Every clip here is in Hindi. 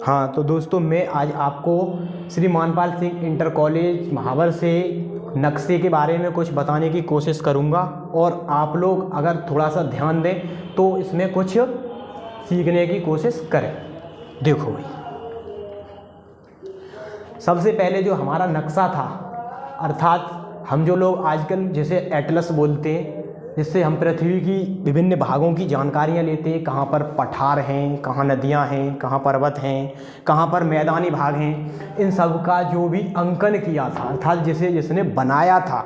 हाँ तो दोस्तों, मैं आज आपको श्री मानपाल सिंह इंटर कॉलेज महावर से नक्शे के बारे में कुछ बताने की कोशिश करूँगा और आप लोग अगर थोड़ा सा ध्यान दें तो इसमें कुछ सीखने की कोशिश करें। देखो भाई, सबसे पहले जो हमारा नक्शा था, अर्थात हम जो लोग आजकल जैसे एटलस बोलते हैं, जिससे हम पृथ्वी की विभिन्न भागों की जानकारियाँ लेते हैं, कहाँ पर पठार हैं, कहाँ नदियाँ हैं, कहाँ पर्वत हैं, कहाँ पर मैदानी भाग हैं, इन सब का जो भी अंकन किया था, अर्थात जिसने बनाया था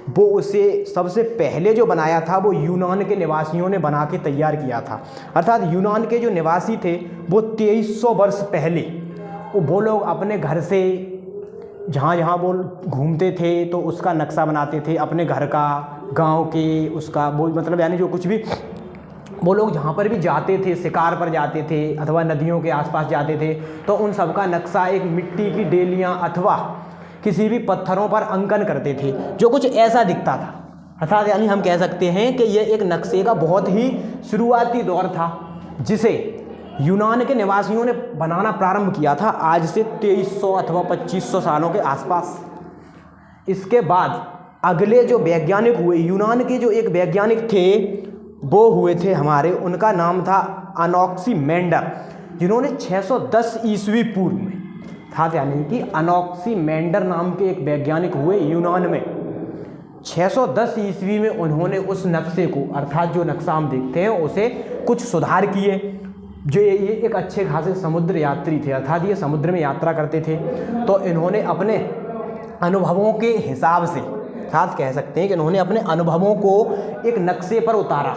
वो उसे सबसे पहले जो बनाया था वो यूनान के निवासियों ने बना के तैयार किया था। अर्थात यूनान के जो निवासी थे वो 2300 वर्ष पहले वो लोग अपने घर से जहाँ जहाँ वो घूमते थे तो उसका नक्शा बनाते थे, अपने घर का, गांव के, उसका वो मतलब यानी जो कुछ भी वो लोग जहाँ पर भी जाते थे, शिकार पर जाते थे अथवा नदियों के आसपास जाते थे, तो उन सब का नक्शा एक मिट्टी की डेलियाँ अथवा किसी भी पत्थरों पर अंकन करते थे जो कुछ ऐसा दिखता था। अर्थात यानी हम कह सकते हैं कि ये एक नक्शे का बहुत ही शुरुआती दौर था जिसे यूनान के निवासियों ने बनाना प्रारंभ किया था आज से 2300 अथवा 2500 सालों के आसपास। इसके बाद अगले जो वैज्ञानिक हुए, यूनान के जो एक वैज्ञानिक थे वो हुए थे हमारे, उनका नाम था अनॉक्सीमेंडर, जिन्होंने 610 ईस्वी पूर्व में था, यानी कि अनॉक्सीमेंडर नाम के एक वैज्ञानिक हुए यूनान में। 610 ईस्वी में उन्होंने उस नक्शे को, अर्थात जो नक्शा हम देखते हैं उसे कुछ सुधार किए। जो ये एक अच्छे खासे समुद्र यात्री थे, अर्थात ये समुद्र में यात्रा करते थे, तो इन्होंने अपने अनुभवों के हिसाब से, अर्थात कह सकते हैं कि इन्होंने अपने अनुभवों को एक नक्शे पर उतारा।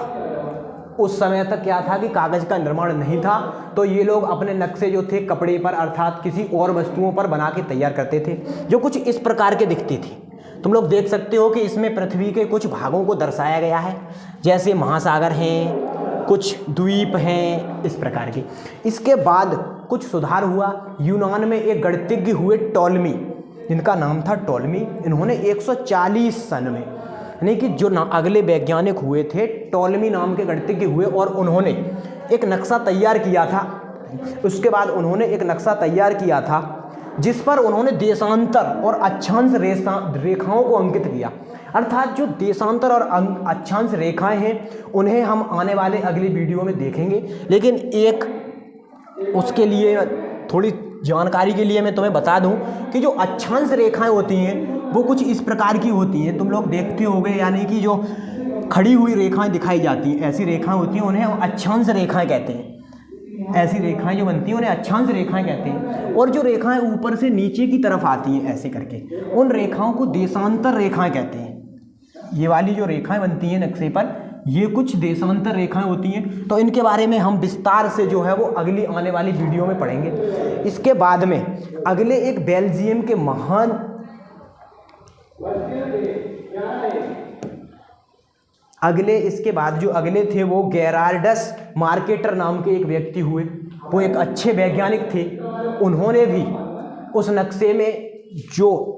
उस समय तक क्या था कि कागज़ का निर्माण नहीं था, तो ये लोग अपने नक्शे जो थे कपड़े पर अर्थात किसी और वस्तुओं पर बना के तैयार करते थे जो कुछ इस प्रकार के दिखते थे। तुम लोग देख सकते हो कि इसमें पृथ्वी के कुछ भागों को दर्शाया गया है, जैसे महासागर हैं, कुछ द्वीप हैं, इस प्रकार की। इसके बाद कुछ सुधार हुआ। यूनान में एक गणितज्ञ हुए टॉलमी, जिनका नाम था टॉलमी। इन्होंने 140 सन में, यानी कि जो अगले वैज्ञानिक हुए थे टॉलमी नाम के गणितज्ञ हुए, और उन्होंने एक नक्शा तैयार किया था। उसके बाद उन्होंने एक नक्शा तैयार किया था जिस पर उन्होंने देशांतर और अक्षांश रेखाओं को अंकित किया। अर्थात जो देशांतर और अक्षांश रेखाएं हैं उन्हें हम आने वाले अगली वीडियो में देखेंगे, लेकिन एक उसके लिए थोड़ी जानकारी के लिए मैं तुम्हें बता दूं कि जो अक्षांश रेखाएं होती हैं वो कुछ इस प्रकार की होती हैं। तुम लोग देखते होगे, यानी कि जो खड़ी हुई रेखाएं दिखाई जाती हैं, ऐसी रेखाएं होती हैं, उन्हें अक्षांश रेखाएं कहते हैं। ऐसी रेखाएं जो बनती हैं उन्हें अक्षांश रेखाएं कहते हैं। और जो रेखाएं ऊपर से नीचे की तरफ आती हैं ऐसे करके, उन रेखाओं को देशांतर रेखाएं कहते हैं। ये वाली जो रेखाएं बनती हैं नक्शे पर, ये कुछ देशांतर रेखाएं होती हैं। तो इनके बारे में हम विस्तार से जो है वो अगली आने वाली वीडियो में पढ़ेंगे। इसके बाद में अगले एक बेल्जियम के महान इसके बाद जो अगले थे वो गेरार्डस मार्केटर नाम के एक व्यक्ति हुए। वो एक अच्छे वैज्ञानिक थे। उन्होंने भी उस नक्शे में जो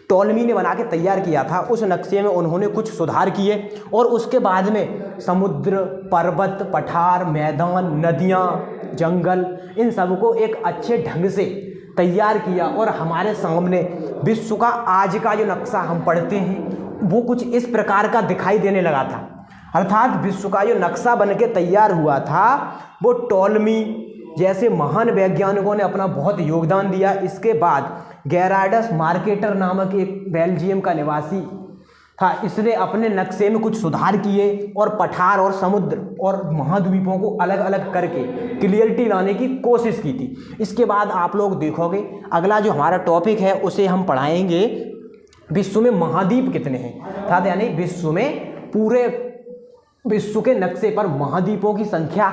टॉलमी ने बना के तैयार किया था, उस नक्शे में उन्होंने कुछ सुधार किए, और उसके बाद में समुद्र, पर्वत, पठार, मैदान, नदियाँ, जंगल, इन सब को एक अच्छे ढंग से तैयार किया। और हमारे सामने विश्व का आज का जो नक्शा हम पढ़ते हैं वो कुछ इस प्रकार का दिखाई देने लगा था। अर्थात विश्व का जो नक्शा बन के तैयार हुआ था वो टॉलमी जैसे महान वैज्ञानिकों ने अपना बहुत योगदान दिया। इसके बाद गेरार्डस मार्केटर नामक एक बेल्जियम का निवासी था, इसने अपने नक्शे में कुछ सुधार किए और पठार और समुद्र और महाद्वीपों को अलग अलग करके क्लियरिटी लाने की कोशिश की थी। इसके बाद आप लोग देखोगे अगला जो हमारा टॉपिक है उसे हम पढ़ाएंगे विश्व में महाद्वीप कितने हैं, अर्थात यानी विश्व में पूरे विश्व के नक्शे पर महाद्वीपों की संख्या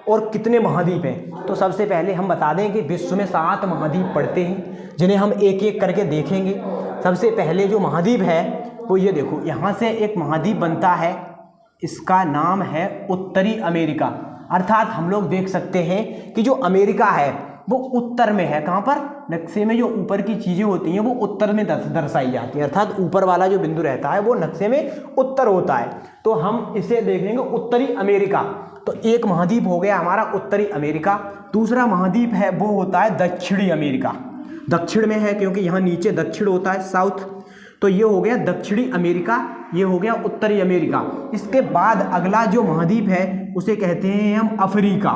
और कितने महाद्वीप हैं। तो सबसे पहले हम बता दें कि विश्व में 7 महाद्वीप पड़ते हैं, जिन्हें हम एक एक करके देखेंगे। सबसे पहले जो महाद्वीप है वो ये देखो, यहाँ से एक महाद्वीप बनता है, इसका नाम है उत्तरी अमेरिका। अर्थात हम लोग देख सकते हैं कि जो अमेरिका है वो उत्तर में है। कहाँ पर? नक्शे में जो ऊपर की चीज़ें होती हैं वो उत्तर में दर्शाई जाती हैं, अर्थात ऊपर वाला जो बिंदु रहता है वो नक्शे में उत्तर होता है। तो हम इसे देखेंगे उत्तरी अमेरिका। तो एक महाद्वीप हो गया हमारा उत्तरी अमेरिका, दूसरा महाद्वीप है वो होता है दक्षिणी अमेरिका। दक्षिण में है क्योंकि यहाँ नीचे दक्षिण होता है, साउथ। तो ये हो गया दक्षिणी अमेरिका, ये हो गया उत्तरी अमेरिका। इसके बाद अगला जो महाद्वीप है उसे कहते हैं हम अफ्रीका,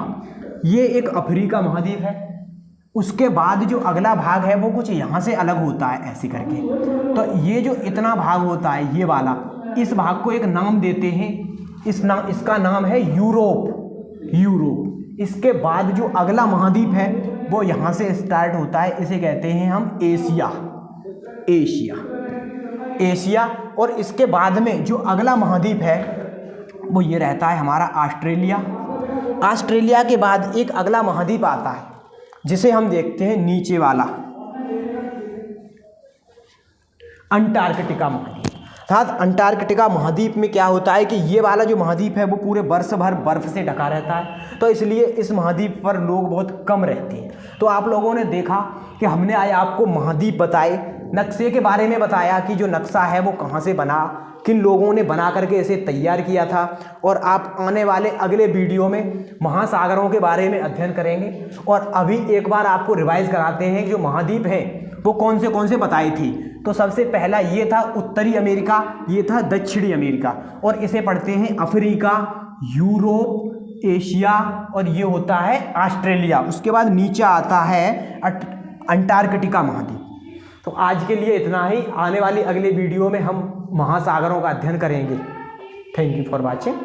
ये एक अफ्रीका महाद्वीप है। उसके बाद जो अगला भाग है वो कुछ यहाँ से अलग होता है ऐसे करके। तो ये जो इतना भाग होता है ये वाला, इस भाग को एक नाम देते हैं, इसका नाम है यूरोप। इसके बाद जो अगला महाद्वीप है वो यहाँ से स्टार्ट होता है, इसे कहते हैं हम एशिया। और इसके बाद में जो अगला महाद्वीप है वो ये रहता है हमारा ऑस्ट्रेलिया के बाद एक अगला महाद्वीप आता है जिसे हम देखते हैं नीचे वाला, अंटार्कटिका महाद्वीप। अर्थात अंटार्कटिका महाद्वीप में क्या होता है कि ये वाला जो महाद्वीप है वो पूरे वर्ष भर बर्फ से ढका रहता है, तो इसलिए इस महाद्वीप पर लोग बहुत कम रहते हैं। तो आप लोगों ने देखा कि हमने आज आपको महाद्वीप बताए, नक्शे के बारे में बताया कि जो नक्शा है वो कहाँ से बना, किन लोगों ने बना करके इसे तैयार किया था, और आप आने वाले अगले वीडियो में महासागरों के बारे में अध्ययन करेंगे। और अभी एक बार आपको रिवाइज कराते हैं कि जो महाद्वीप हैं वो कौन से बताए थी। तो सबसे पहला ये था उत्तरी अमेरिका, ये था दक्षिणी अमेरिका, और इसे पढ़ते हैं अफ्रीका, यूरोप, एशिया, और ये होता है ऑस्ट्रेलिया। उसके बाद नीचे आता है अंटार्कटिका महाद्वीप। तो आज के लिए इतना ही, आने वाली अगले वीडियो में हम महासागरों का अध्ययन करेंगे। Thank you for watching.